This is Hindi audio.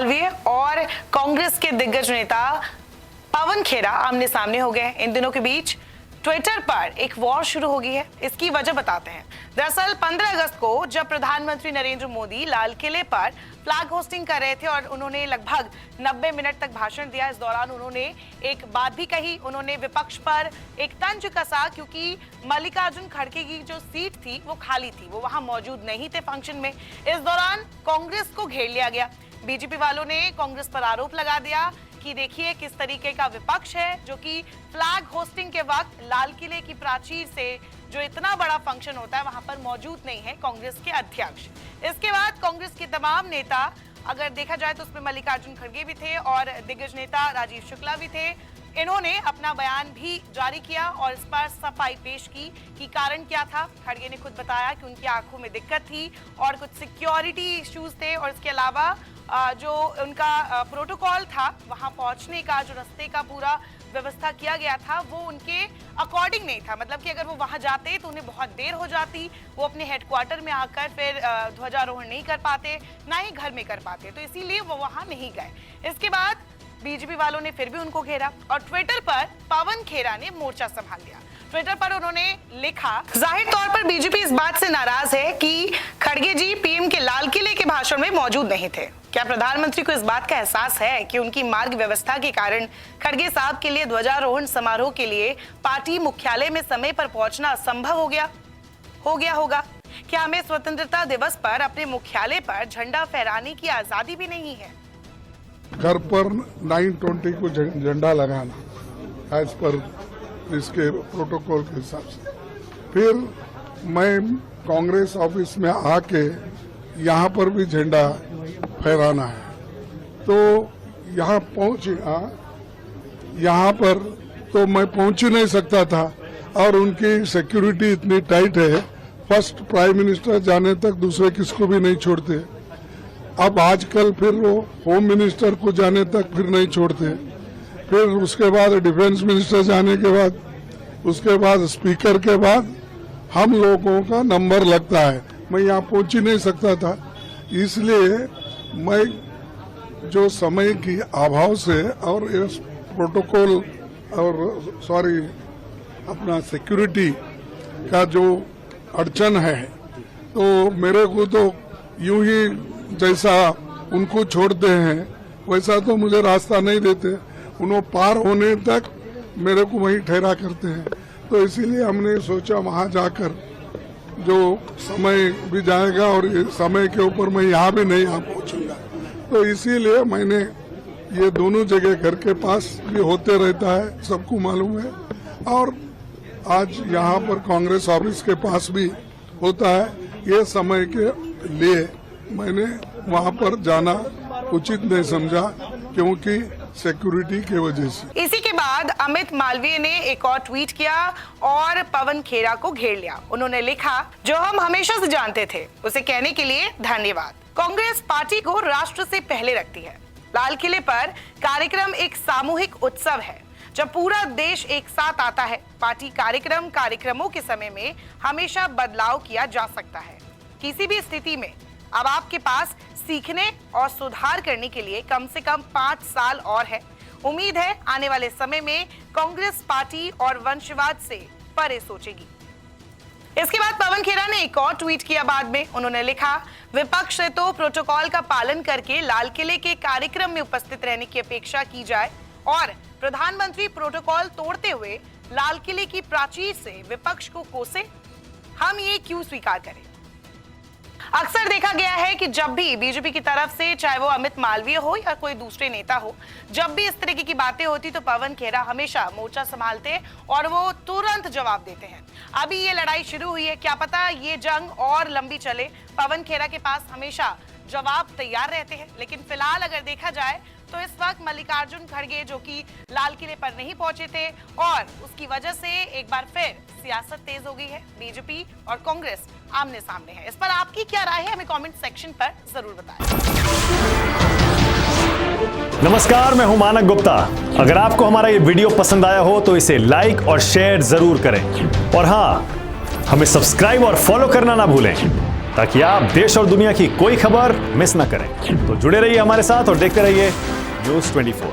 मालवीय और कांग्रेस के दिग्गज नेता पवन खेरा आमने सामने हो गए। इन दिनों के बीच ट्विटर पर एक वॉर शुरू हो गई है। इसकी वजह बताते हैं। दरअसल 15 अगस्त को जब प्रधानमंत्री नरेंद्र मोदी लाल किले पर फ्लैग होस्टिंग कर रहे थे और उन्होंने लगभग 90 मिनट तक भाषण दिया। इस दौरान उन्होंने एक बात भी कही, उन्होंने विपक्ष पर एक तंज कसा क्योंकि मल्लिकार्जुन खड़गे की जो सीट थी वो खाली थी, वो वहां मौजूद नहीं थे फंक्शन में। इस दौरान कांग्रेस को घेर लिया गया। बीजेपी वालों ने कांग्रेस पर आरोप लगा दिया कि देखिए किस तरीके का विपक्ष है जो कि फ्लैग होस्टिंग के वक्त लाल किले की प्राचीर से जो इतना बड़ा फंक्शन होता है वहां पर मौजूद नहीं है कांग्रेस के अध्यक्ष। इसके बाद कांग्रेस के तमाम नेता, अगर देखा जाए तो उसमें मल्लिकार्जुन खड़गे भी थे और दिग्गज नेता राजीव शुक्ला भी थे, इन्होंने अपना बयान भी जारी किया और इस पर सफाई पेश की कि कारण क्या था। खड़गे ने खुद बताया कि उनकी आंखों में दिक्कत थी और कुछ सिक्योरिटी इश्यूज थे और इसके अलावा जो उनका प्रोटोकॉल था वहां पहुंचने का, जो रास्ते का पूरा व्यवस्था किया गया था वो उनके अकॉर्डिंग नहीं था। मतलब कि अगर वो वहां जाते तो उन्हें बहुत देर हो जाती, वो अपने हेडक्वार्टर में आकर फिर ध्वजारोहण नहीं कर पाते, ना ही घर में कर पाते, तो इसीलिए वो वहां नहीं गए। इसके बाद बीजेपी वालों ने फिर भी उनको घेरा और ट्विटर पर पवन खेरा ने मोर्चा संभाल लिया। ट्विटर पर उन्होंने लिखा, जाहिर तौर पर बीजेपी इस बात से नाराज है कि खड़गे जी पीएम के लाल किले के भाषण में मौजूद नहीं थे। क्या प्रधानमंत्री को इस बात का एहसास है कि उनकी मार्ग व्यवस्था के कारण खड़गे साहब के लिए ध्वजारोहण समारोह के लिए पार्टी मुख्यालय में समय पर पहुंचना असंभव हो गया होगा? क्या हमें स्वतंत्रता दिवस पर अपने मुख्यालय पर झंडा फहराने की आजादी भी नहीं है? घर पर 920 को झंडा लगाना एज पर इसके प्रोटोकॉल के हिसाब से, फिर मैं कांग्रेस ऑफिस में आके यहाँ पर भी झंडा फहराना है, तो यहाँ पहुंचा, यहाँ पर तो मैं पहुंच ही नहीं सकता था और उनकी सिक्योरिटी इतनी टाइट है, फर्स्ट प्राइम मिनिस्टर जाने तक दूसरे किसको भी नहीं छोड़ते। अब आजकल फिर वो होम मिनिस्टर को जाने तक फिर नहीं छोड़ते, फिर उसके बाद डिफेंस मिनिस्टर जाने के बाद, उसके बाद स्पीकर के बाद हम लोगों का नंबर लगता है। मैं यहाँ पहुंच ही नहीं सकता था, इसलिए मैं जो समय की अभाव से और इस प्रोटोकॉल और अपना सिक्योरिटी का जो अड़चन है, तो मेरे को तो यूं ही जैसा उनको छोड़ते हैं वैसा तो मुझे रास्ता नहीं देते, उन्होंने पार होने तक मेरे को वहीं ठहरा करते हैं। तो इसीलिए हमने सोचा वहां जाकर जो समय भी जाएगा और समय के ऊपर मैं यहाँ भी नहीं आ पहुंचूंगा, तो इसीलिए मैंने ये दोनों जगह घर के पास भी होते रहता है, सबको मालूम है, और आज यहाँ पर कांग्रेस ऑफिस के पास भी होता है। ये समय के लिए मैंने वहां पर जाना उचित नहीं समझा क्योंकि सिक्योरिटी की वजह से। इसी के बाद अमित मालवीय ने एक और ट्वीट किया और पवन खेरा को घेर लिया। उन्होंने लिखा, जो हम हमेशा से जानते थे उसे कहने के लिए धन्यवाद। कांग्रेस पार्टी को राष्ट्र से पहले रखती है। लाल किले पर कार्यक्रम एक सामूहिक उत्सव है जब पूरा देश एक साथ आता है। पार्टी कार्यक्रमों के समय में हमेशा बदलाव किया जा सकता है। किसी भी स्थिति में अब आपके पास सीखने और सुधार करने के लिए कम से कम 5 साल और है। उम्मीद है आने वाले समय में कांग्रेस पार्टी और वंशवाद से परे सोचेगी। इसके बाद पवन खेरा ने एक और ट्वीट किया। बाद में उन्होंने लिखा, विपक्ष से तो प्रोटोकॉल का पालन करके लाल किले के कार्यक्रम में उपस्थित रहने की अपेक्षा की जाए और प्रधानमंत्री प्रोटोकॉल तोड़ते हुए लाल किले की प्राचीर से विपक्ष को कोसे। हम ये क्यों स्वीकार करें? अक्सर देखा गया है कि जब भी बीजेपी की तरफ से, चाहे वो अमित मालवीय हो या कोई दूसरे नेता हो, जब भी इस तरीके की बातें होती तो पवन खेरा हमेशा मोर्चा संभालते और वो तुरंत जवाब देते हैं। अभी ये लड़ाई शुरू हुई है, क्या पता ये जंग और लंबी चले। पवन खेरा के पास हमेशा जवाब तैयार रहते हैं, लेकिन फिलहाल अगर देखा जाए तो इस वक्त मल्लिकार्जुन खड़गे जो कि लाल किले पर नहीं पहुंचे थे और उसकी वजह से एक बार फिर सियासत तेज हो गई है। बीजेपी और कांग्रेस आमने सामने है। इस पर आपकी क्या राय है, हमें कमेंट सेक्शन पर जरूर बताएं। नमस्कार, मैं हूं मानक गुप्ता। अगर आपको हमारा ये वीडियो पसंद आया हो तो इसे लाइक और शेयर जरूर करें और हां, हमें सब्सक्राइब और फॉलो करना ना भूलें ताकि आप देश और दुनिया की कोई खबर मिस ना करें। तो जुड़े रहिए हमारे साथ और देखते रहिए News 24।